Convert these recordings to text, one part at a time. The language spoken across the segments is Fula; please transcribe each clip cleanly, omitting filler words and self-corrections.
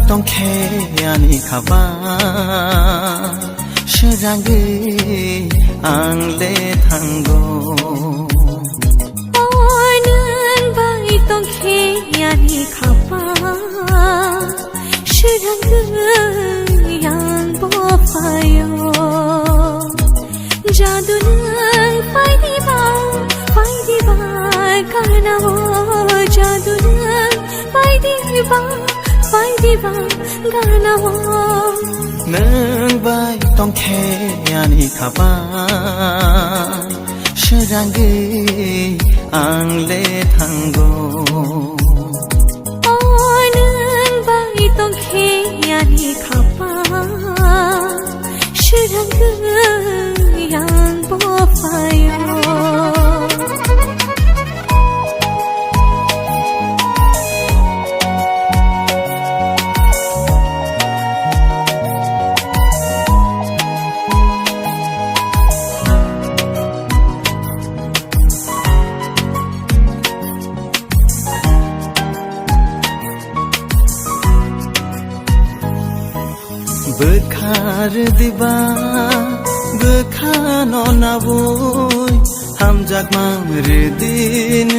tongkheani khaba shirangi angle thango onan bai tongkheani khaba shirangi yang bo payo jadunai pai di ba karna wo jadunai pai di ba karna wo nang bai tongkheani khaba shirangi angle thango onan bai tongkheani khaba shirangi yang bo payo Bekhar diba bekhano naboy hamjak mamredin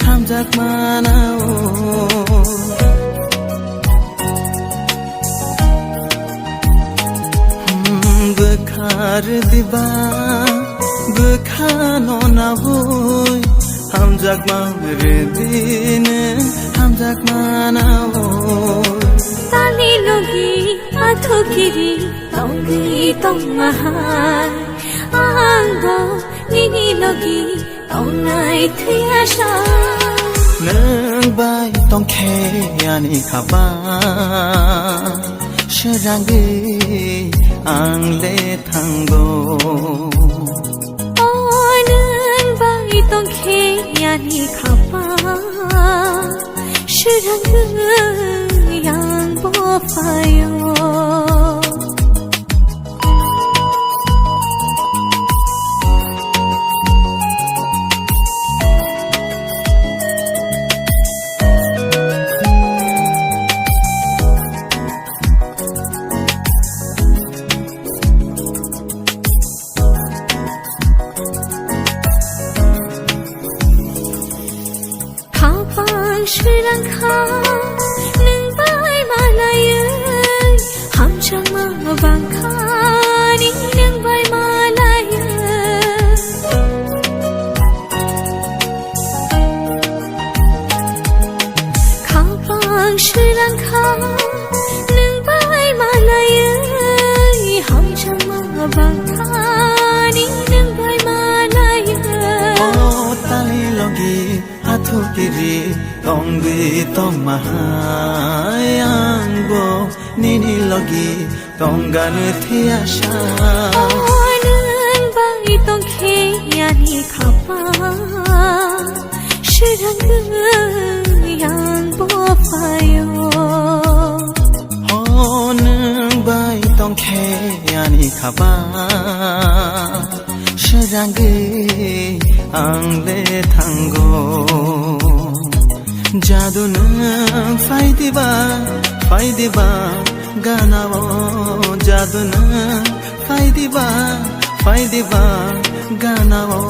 hamjak manao bekhar diba bekhano naboy hamjak mamredin hamjak manao tali logi athokiri tongi tongmahai angbo nini logi tongnai thiasha nang bai tongkheani khaba shirangi angle thango onan bai tongkheani khaba shirangi yang bo payo khapang shirangkha bangkhani nang bai malaya khapang shirangkha nang bai malaya hamchama bangkhani nang bai malaya oh tali logi athukiri tongi tongmahai angbo nini logi tonggan thiasha onan bai tongkheani khaba shirangi yang bo payo onan bai tongkheani khaba shirangi angle thango jaduna faidiba ganawo jaduna faidiba ganawo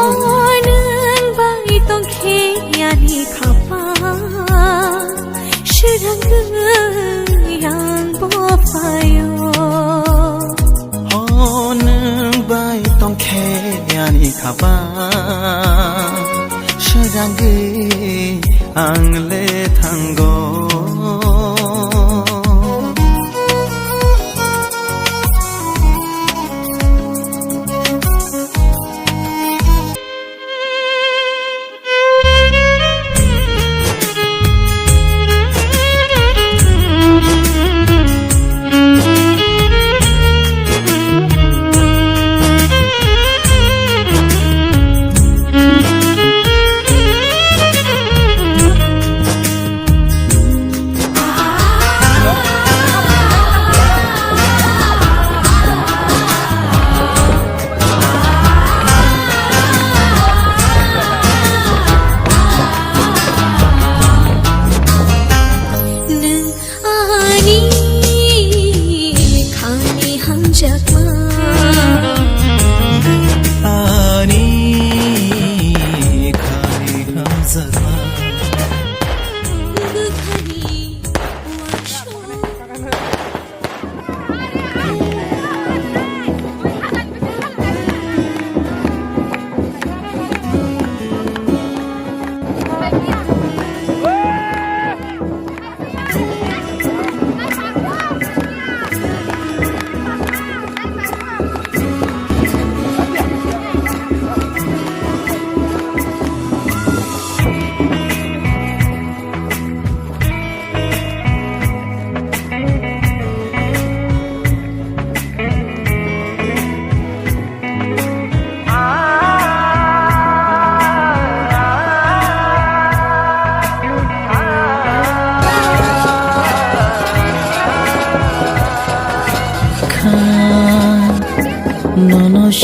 onan bai tongkheani khaba shirangi yang bo payo onan bai tongkheani khaba shirangi angle thango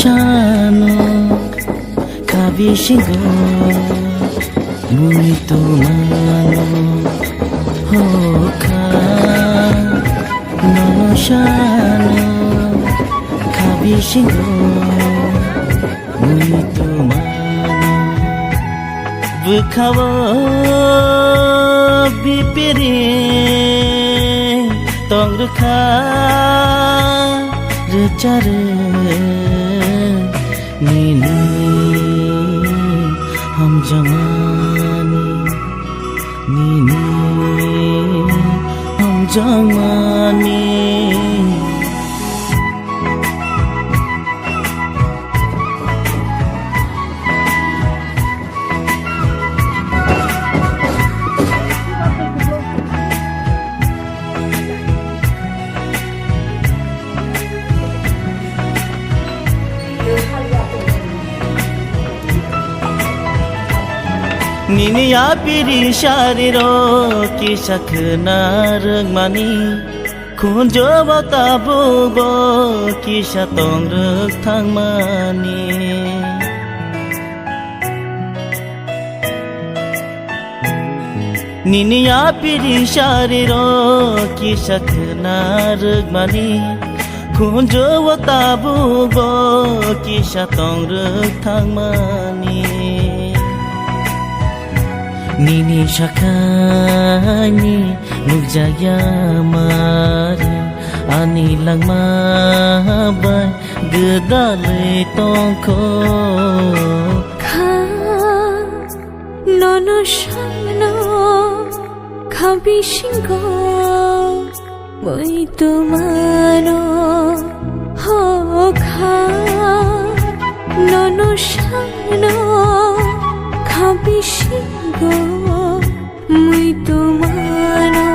shano kabishingo muito mano hoka nono shano kabishingo muito mano bukhawa bipiri tong rukha rechare nini ham jamani nini ham jamani Nini ya piri shariro ki shakna ragmani Kunjo batabu bo ki shatong rag thangmani Nini ya piri shariro ki shakna ragmani Kunjo batabu bo ki shatong rag thangmani Nini shakani nugjaya mari ani langma bai gedale tongko kha nono shano kabishingo muito mano ho kha nono shano kabishingo muito mano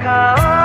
Kau